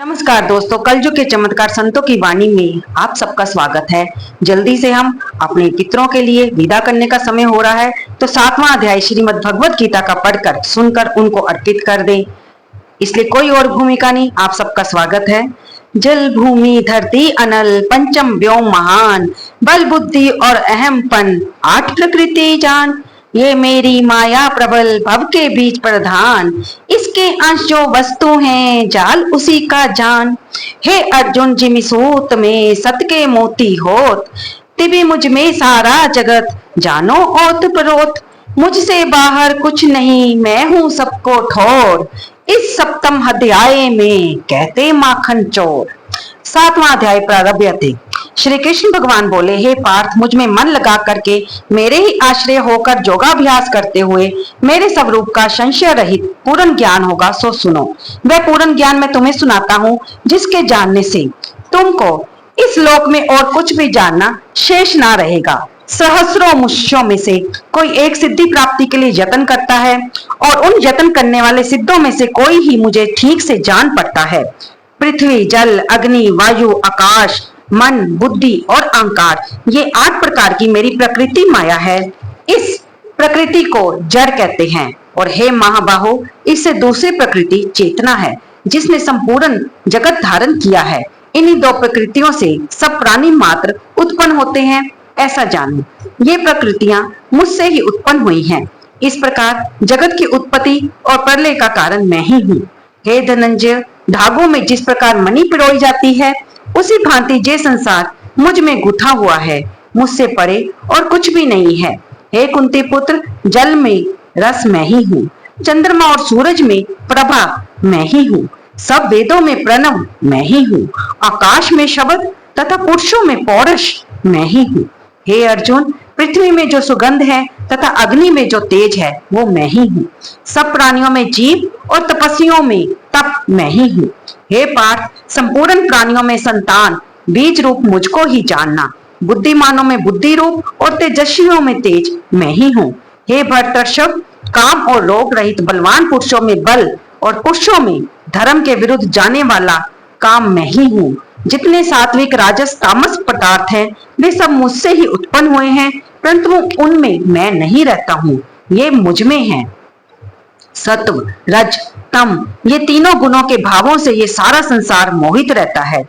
नमस्कार दोस्तों, कलयुग के चमत्कार संतों की वाणी में आप सबका स्वागत है। जल्दी से हम अपने पितरों के लिए विदा करने का समय हो रहा है, तो 7वां अध्याय श्रीमद् भगवत गीता का पढ़कर सुनकर उनको अर्पित कर दें। इसलिए कोई और भूमिका नहीं, आप सबका स्वागत है। जल भूमि धरती अनल पंचम व्योम महान, बल बुद्धि और अहमपन 8 प्रकृति जान। ये मेरी माया प्रबल भव के बीच प्रधान, इसके अंश जो वस्तु हैं जाल उसी का जान। हे अर्जुन जिमि सूत में सत के मोती होत, तिबि मुझ में सारा जगत जानो ओत प्रोत। मुझसे बाहर कुछ नहीं, मैं हूँ सबको ठोर, इस सप्तम अध्याय में कहते माखन चोर। 7वां अध्याय प्रारंभ थे। श्री कृष्ण भगवान बोले, हे पार्थ, मुझ में मन लगा करके मेरे ही आश्रय होकर योगाभ्यास करते हुए मेरे स्वरूप का संशय रहित पूर्ण ज्ञान होगा, सो सुनो। वह पूर्ण ज्ञान मैं तुम्हें सुनाता हूँ, जिसके जानने से तुमको इस लोक में और कुछ भी जानना शेष ना रहेगा। सहस्रों मनुष्यों में से कोई एक सिद्धि प्राप्ति के लिए यत्न करता है, और उन यत्न करने वाले सिद्धों में से कोई ही मुझे ठीक से जान पड़ता है। पृथ्वी, जल, अग्नि, वायु, आकाश, मन, बुद्धि और अहंकार, ये 8 प्रकार की मेरी प्रकृति माया है। इस प्रकृति को जड़ कहते हैं, और हे महाबाहो, इससे दूसरी प्रकृति चेतना है, जिसने संपूर्ण जगत धारण किया है। इन्हीं 2 प्रकृतियों से सब प्राणी मात्र उत्पन्न होते हैं, ऐसा जानो। ये प्रकृतियां मुझसे ही उत्पन्न हुई हैं। इस प्रकार जगत की उत्पत्ति और प्रलय का कारण मैं ही हूँ। हे धनंजय, धागों में जिस प्रकार मणि पिरोई जाती है, उसी भांति जे संसार मुझ में गुथा हुआ है, मुझसे परे और कुछ भी नहीं है। हे कुंती पुत्र, जल में रस मैं ही हूँ, चंद्रमा और सूरज में प्रभा मैं ही हूँ, सब वेदों में प्रणव मैं ही हूँ, आकाश में शब्द तथा पुरुषों में पौरुष मैं ही हूँ। हे अर्जुन, पृथ्वी में जो सुगंध है तथा अग्नि में जो तेज है, वो मैं ही हूँ। सब प्राणियों में जीव और तपस्वियों में तप मैं ही हूँ। हे पार्थ, संपूर्ण प्राणियों में संतान बीज रूप मुझको ही जानना। बुद्धिमानों में बुद्धि रूप और तेजस्वियों में तेज मैं ही हूँ। हे भरतर्षभ, काम और रोग रहित बलवान पुरुषों में बल और पुरुषों में धर्म के विरुद्ध जाने वाला काम मैं ही हूँ। जितने सात्विक, राजस, तामस पदार्थ हैं, वे सब मुझसे ही उत्पन्न हुए हैं, परंतु उनमें मैं नहीं रहता हूँ, ये मुझ में है। सत्व, रज, तम, ये तीनों गुणों के भावों से ये सारा संसार मोहित रहता है।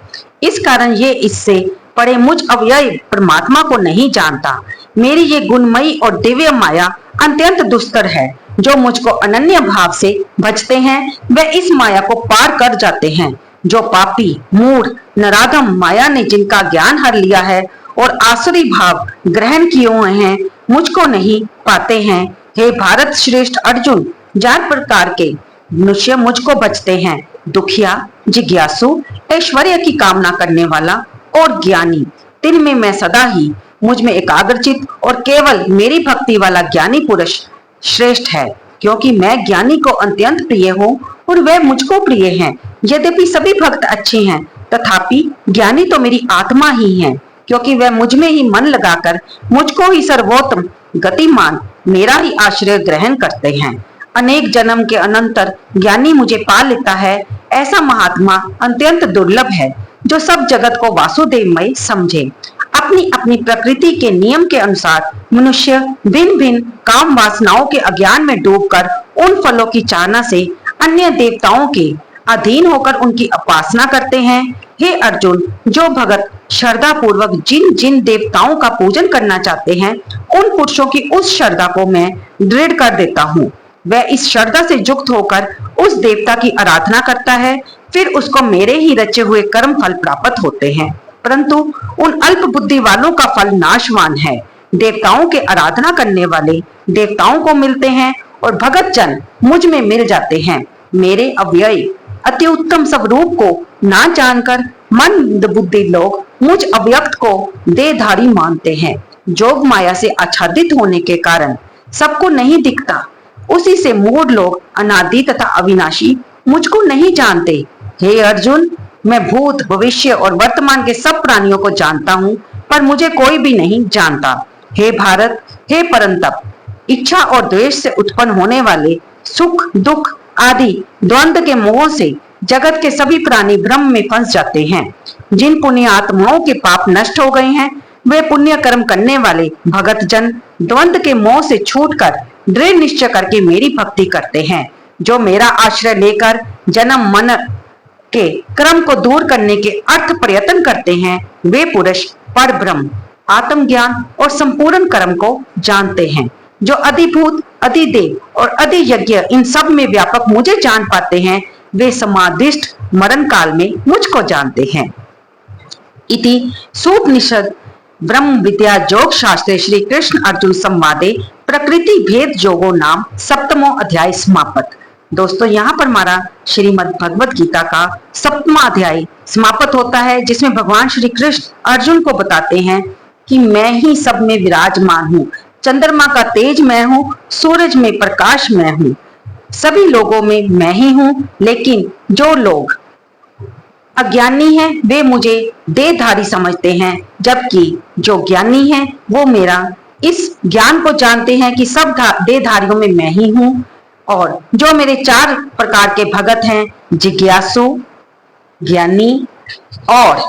इस कारण ये इससे परे मुझ अव्यय परमात्मा को नहीं जानता। मेरी ये गुणमयी और दिव्य माया अत्यंत दुष्कर है। जो मुझको अनन्य भाव से भजते हैं, वे इस माया को पार कर जाते हैं। जो पापी, मूढ़, नराधम माया ने जिनका ज्ञान हर लिया है और आसुरी भाव ग्रहण किए हुए हैं, मुझको नहीं पाते हैं। हे भारत श्रेष्ठ अर्जुन, 4 प्रकार के मनुष्य मुझको बचते हैं: दुखिया, जिज्ञासु, ऐश्वर्य की कामना करने वाला और ज्ञानी। दिन में मैं सदा ही मुझ में एकाग्रचित और केवल मेरी भक्ति वाला ज्ञानी पुरुष श्रेष्ठ है, क्योंकि मैं ज्ञानी को अत्यंत प्रिय हूँ और वह मुझको प्रिय हैं। यद्यपि सभी भक्त अच्छे हैं, तथापि ज्ञानी तो मेरी आत्मा ही है, क्योंकि वह मुझ में ही मन लगाकर मुझको ही सर्वोत्तम गतिमान मेरा ही आश्रय ग्रहण करते हैं। अनेक जन्म के अनंतर ज्ञानी मुझे पा लेता है। ऐसा महात्मा अत्यंत दुर्लभ है, जो सब जगत को वासुदेवमय समझे। अपनी अपनी प्रकृति के नियम के अनुसार मनुष्य भिन्न भिन्न काम वासनाओं के अज्ञान में डूबकर उन फलों की चाहना से अन्य देवताओं के अधीन होकर उनकी उपासना करते हैं। हे अर्जुन, जो भगत श्रद्धा पूर्वक जिन जिन देवताओं का पूजन करना चाहते हैं, उन पुरुषों की उस श्रद्धा को मैं दृढ़ कर देता हूँ। वह इस श्रद्धा से युक्त होकर उस देवता की आराधना करता है, फिर उसको मेरे ही रचे हुए कर्म फल प्राप्त होते हैं। परंतु उन अल्प बुद्धि वालों का फल नाशवान है। देवताओं के आराधना करने वाले देवताओं को मिलते हैं और भगत जन मुझ में मिल जाते हैं। मेरे अव्यय अति उत्तम स्वरूप को ना जानकर मंद बुद्धि लोग मुझ अव्यक्त को देहधारी मानते हैं। जोग माया से आच्छादित होने के कारण सबको नहीं दिखता, उसी से मूढ़ लोग अनादि तथा अविनाशी मुझको नहीं जानते। हे अर्जुन, मैं भूत, भविष्य और वर्तमान के सब प्राणियों को जानता हूँ, पर मुझे कोई भी नहीं जानता। हे भारत, हे परंतप, इच्छा और द्वेष से उत्पन्न होने वाले सुख, दुख आदि द्वंद्व के मोह से जगत के सभी प्राणी भ्रम में फंस जाते हैं। जिन पुण्य आत्माओं के पाप नष्ट हो गए हैं, वे पुण्य कर्म करने वाले भगत जन द्वंद के मोह से छूटकर दृढ़ निश्चय करके मेरी भक्ति करते हैं। जो मेरा आश्रय लेकर जन्म मन के क्रम को दूर करने के अर्थ प्रयत्न करते हैं, वे पुरुष पर ब्रह्म, आत्मज्ञान और संपूर्ण कर्म को जानते हैं। जो अधिभूत, अधिदेव और अधियज्ञ इन सब में व्यापक मुझे जान पाते हैं, वे समाधिष्ठ मरण काल में मुझको जानते हैं। इति सूपनिषद ब्रह्म विद्या योग शास्त्रे श्री कृष्ण अर्जुन संवादे प्रकृति भेद योगो नाम सप्तमो अध्याय समाप्त। दोस्तों, यहाँ पर हमारा श्रीमद् भगवत गीता का 7वां अध्याय समाप्त होता है, जिसमें भगवान श्री कृष्ण अर्जुन को बताते हैं कि मैं ही सब में विराजमान हूँ, चंद्रमा का तेज मैं हूँ, सूरज में प्रकाश मैं हूँ, सभी लोगों में मैं ही हूँ। लेकिन जो लोग अज्ञानी हैं वे मुझे देहधारी समझते हैं, जबकि जो ज्ञानी हैं वो मेरा इस ज्ञान को जानते हैं कि सब देहधारियों में मैं ही हूँ। और जो मेरे 4 प्रकार के भगत हैं, जिज्ञासु, ज्ञानी और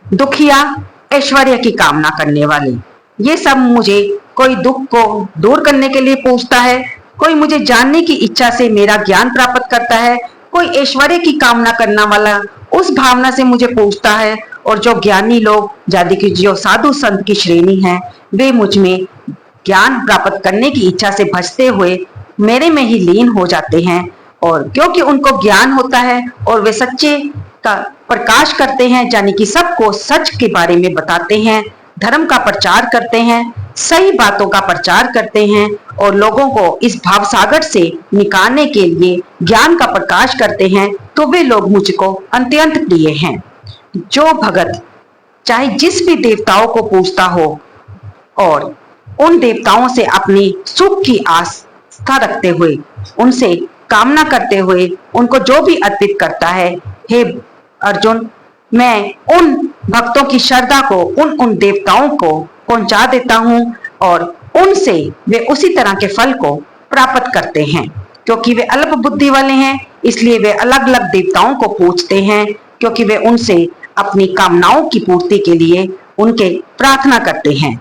दुखिया, ऐश्वर्य की कामना करने वाले, ये सब मुझे कोई दुख को दूर करने के लिए पूछता है, कोई मुझे जानने की इच्छा से मेरा ज्ञान प्राप्त करता है, कोई ऐश्वर्य की कामना करने वाला उस भावना से मुझे पूछता है, और जो ज्ञानी लोग यानी कि जो साधु संत की श्रेणी है, वे मुझ में ज्ञान प्राप्त करने की इच्छा से भजते हुए मेरे में ही लीन हो जाते हैं। और क्योंकि उनको ज्ञान होता है और वे सच्चे का प्रकाश करते हैं, यानी कि सबको सच के बारे में बताते हैं, धर्म का प्रचार करते हैं, सही बातों का प्रचार करते हैं और लोगों को इस भावसागर से निकालने के लिए ज्ञान का प्रकाश करते हैं, तो वे लोग मुझको अत्यंत प्रिय हैं। जो भगत चाहे जिस भी देवताओं को पूजता हो और उन देवताओं से अपनी सुख की आस्था रखते हुए, उनसे कामना करते हुए उनको जो भी अर्पित करता है, हे अर्जुन, मैं उन भक्तों की श्रद्धा को उन देवताओं को पहुंचा देता हूं और उनसे वे उसी तरह के फल को प्राप्त करते हैं। क्योंकि वे अल्प बुद्धि वाले हैं, इसलिए वे अलग अलग देवताओं को पूजते हैं, क्योंकि वे उनसे अपनी कामनाओं की पूर्ति के लिए उनके प्रार्थना करते हैं।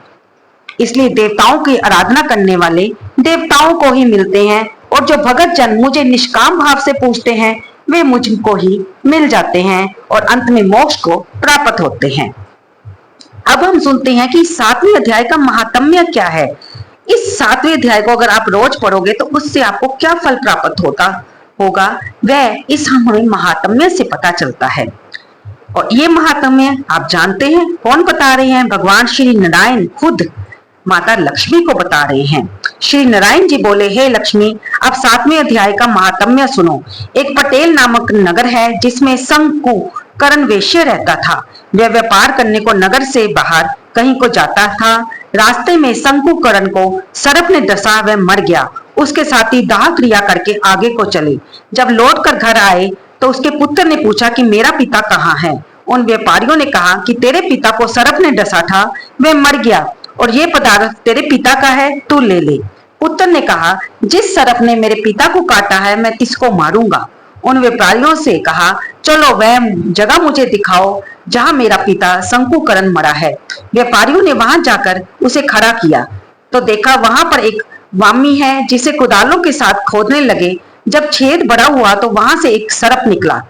इसलिए देवताओं की आराधना करने वाले देवताओं को ही मिलते हैं, और जो भगत जन मुझे निष्काम भाव से पूजते हैं, वे मुझको ही मिल जाते हैं और अंत में मोक्ष को प्राप्त होते हैं। अब हम सुनते हैं कि 7वें अध्याय का महात्म्य क्या है। इस 7वें अध्याय को अगर आप रोज पढ़ोगे तो उससे आपको क्या फल प्राप्त होगा वह इस हमें महात्म्य से पता चलता है। और ये महात्म्य आप जानते हैं कौन बता रहे हैं? भगवान श्री नारायण खुद माता लक्ष्मी को बता रहे हैं। श्री नारायण जी बोले, हे लक्ष्मी, अब 7वें अध्याय का महात्म्य सुनो। एक पटेल नामक नगर है जिसमें शंकु करण वेश्य रहता था। वह व्यापार करने को नगर से बाहर कहीं को जाता था। रास्ते में शंकु करण को सर्प ने डसा, वह मर गया। उसके साथी दाह क्रिया करके आगे को चले। जब लौट कर घर आए तो उसके पुत्र ने पूछा कि मेरा पिता कहाँ है। उन व्यापारियों ने कहा कि तेरे पिता को सर्प ने डसा था, वह मर गया और ये पदार्थ तेरे पिता का है, तू ले ले। पुत्र ने कहा, जिस सर्प ने मेरे पिता को काटा है मैं किसको मारूंगा। उन व्यापारियों से कहा, चलो वह जगह मुझे दिखाओ जहां मेरा पिता शंकुकरण मरा है। व्यापारियों ने वहां जाकर उसे खड़ा किया तो देखा वहां पर एक वामी है जिसे कुदालों के साथ खोदने लगे। जब छेद बड़ा हुआ तो वहां से एक सर्प निकला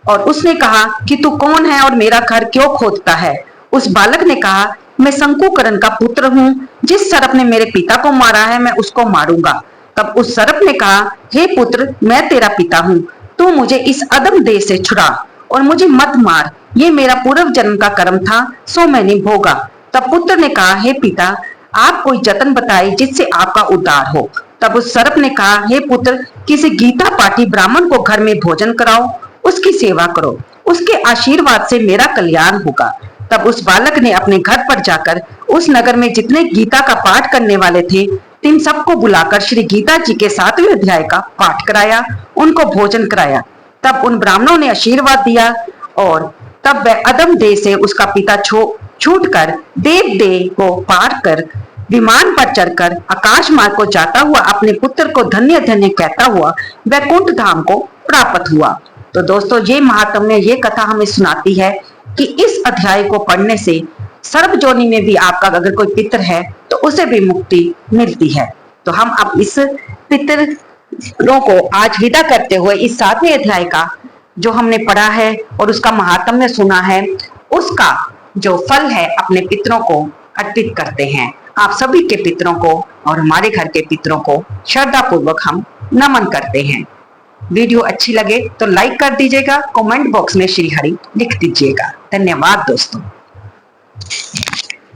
और उसने कहा कि तू कौन है और मेरा घर क्यों खोदता है। उस बालक ने कहा, मैं शंकुकरण का पुत्र हूँ, जिस सर्प ने मेरे पिता को मारा है मैं उसको मारूंगा। तब उस सर्प ने कहा, हे पुत्र, मैं तेरा पिता हूँ, तू मुझे इस अधम देह से छुड़ा और मुझे मत मार। ये मेरा पूर्व जन्म का कर्म था, सो मैंने भोगा। तब पुत्र ने कहा, हे पिता, आप कोई जतन बताए जिससे आपका उद्धार हो। तब उस सर्प ने कहा, हे पुत्र, किसी गीता पाठी ब्राह्मण को घर में भोजन कराओ, उसकी सेवा करो, उसके आशीर्वाद से मेरा कल्याण होगा। तब उस बालक ने अपने घर पर जाकर उस नगर में जितने गीता का पाठ करने वाले थे तीन सबको बुलाकर श्री गीता जी के 7वें अध्याय का पाठ कराया, उनको भोजन कराया। तब उन ब्राह्मणों ने आशीर्वाद दिया और तब वह अदम देह से उसका पिता छूटकर देव देह को पार कर विमान पर चढ़कर आकाश मार्ग को जाता हुआ अपने पुत्र को धन्य धन्य कहता हुआ वैकुंठ धाम को प्राप्त हुआ। तो दोस्तों, ये महात्म्य, ये कथा हमें सुनाती है कि इस अध्याय को पढ़ने से सर्व जोनि में भी आपका अगर कोई पितर है तो उसे भी मुक्ति मिलती है। तो हम अब इस पितरों को आज विदा करते हुए इस 7वें अध्याय का जो हमने पढ़ा है और उसका महात्म्य सुना है, उसका जो फल है अपने पितरों को अर्पित करते हैं। आप सभी के पितरों को और हमारे घर के पितरों को श्रद्धा पूर्वक हम नमन करते हैं। वीडियो अच्छी लगे तो लाइक कर दीजिएगा, कमेंट बॉक्स में श्री हरि लिख दीजिएगा। धन्यवाद दोस्तों।